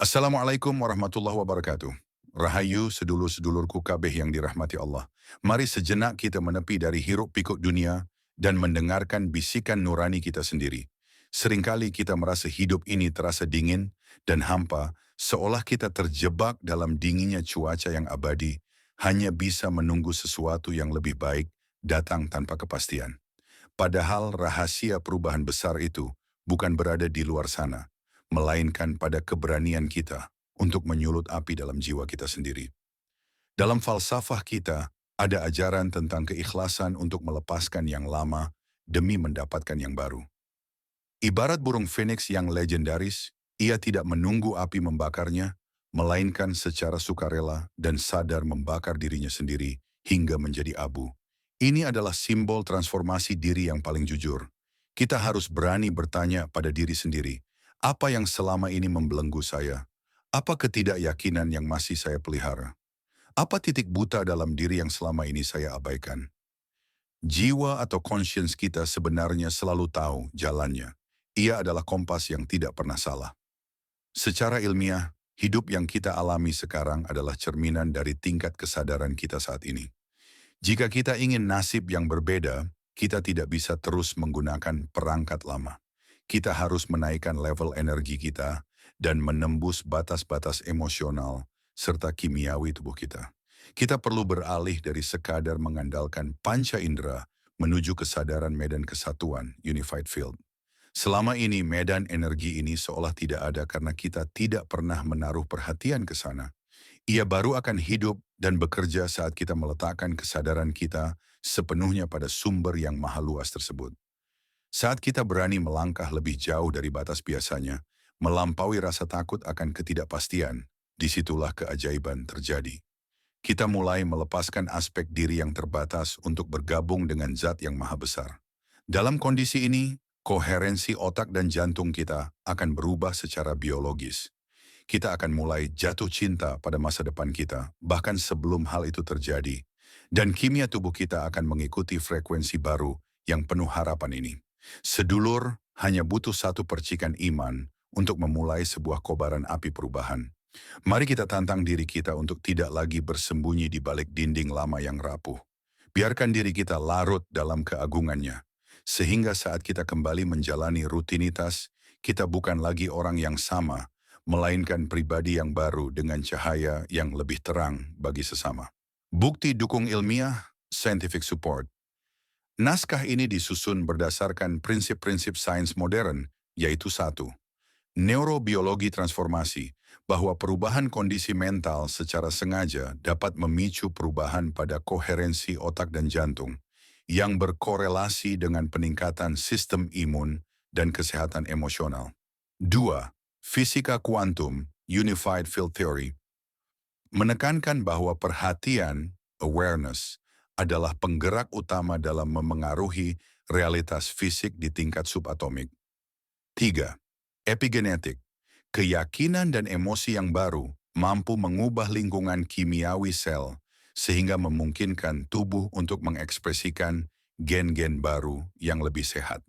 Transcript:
Assalamualaikum warahmatullahi wabarakatuh. Rahayu sedulur-sedulurku kabeh yang dirahmati Allah. Mari sejenak kita menepi dari hiruk pikuk dunia dan mendengarkan bisikan nurani kita sendiri. Seringkali kita merasa hidup ini terasa dingin dan hampa, seolah kita terjebak dalam dinginnya cuaca yang abadi, hanya bisa menunggu sesuatu yang lebih baik datang tanpa kepastian. Padahal rahasia perubahan besar itu bukan berada di luar sana, melainkan pada keberanian kita untuk menyulut api dalam jiwa kita sendiri. Dalam falsafah kita, ada ajaran tentang keikhlasan untuk melepaskan yang lama demi mendapatkan yang baru. Ibarat burung phoenix yang legendaris, ia tidak menunggu api membakarnya, melainkan secara sukarela dan sadar membakar dirinya sendiri hingga menjadi abu. Ini adalah simbol transformasi diri yang paling jujur. Kita harus berani bertanya pada diri sendiri, apa yang selama ini membelenggu saya? Apa ketidakyakinan yang masih saya pelihara? Apa titik buta dalam diri yang selama ini saya abaikan? Jiwa atau conscience kita sebenarnya selalu tahu jalannya. Ia adalah kompas yang tidak pernah salah. Secara ilmiah, hidup yang kita alami sekarang adalah cerminan dari tingkat kesadaran kita saat ini. Jika kita ingin nasib yang berbeda, kita tidak bisa terus menggunakan perangkat lama. Kita harus menaikkan level energi kita dan menembus batas-batas emosional serta kimiawi tubuh kita. Kita perlu beralih dari sekadar mengandalkan panca indera menuju kesadaran medan kesatuan, unified field. Selama ini medan energi ini seolah tidak ada karena kita tidak pernah menaruh perhatian ke sana. Ia baru akan hidup dan bekerja saat kita meletakkan kesadaran kita sepenuhnya pada sumber yang maha luas tersebut. Saat kita berani melangkah lebih jauh dari batas biasanya, melampaui rasa takut akan ketidakpastian, disitulah keajaiban terjadi. Kita mulai melepaskan aspek diri yang terbatas untuk bergabung dengan zat yang maha besar. Dalam kondisi ini, koherensi otak dan jantung kita akan berubah secara biologis. Kita akan mulai jatuh cinta pada masa depan kita, bahkan sebelum hal itu terjadi. Dan kimia tubuh kita akan mengikuti frekuensi baru yang penuh harapan ini. Sedulur hanya butuh satu percikan iman untuk memulai sebuah kobaran api perubahan. Mari kita tantang diri kita untuk tidak lagi bersembunyi di balik dinding lama yang rapuh. Biarkan diri kita larut dalam keagungannya. Sehingga saat kita kembali menjalani rutinitas, kita bukan lagi orang yang sama, melainkan pribadi yang baru dengan cahaya yang lebih terang bagi sesama. Bukti dukung ilmiah, scientific support. Naskah ini disusun berdasarkan prinsip-prinsip sains modern, yaitu satu, neurobiologi transformasi, bahwa perubahan kondisi mental secara sengaja dapat memicu perubahan pada koherensi otak dan jantung, yang berkorelasi dengan peningkatan sistem imun dan kesehatan emosional. Dua, fisika kuantum, unified field theory, menekankan bahwa perhatian, awareness, adalah penggerak utama dalam memengaruhi realitas fisik di tingkat subatomik. Tiga, epigenetik, keyakinan dan emosi yang baru mampu mengubah lingkungan kimiawi sel sehingga memungkinkan tubuh untuk mengekspresikan gen-gen baru yang lebih sehat.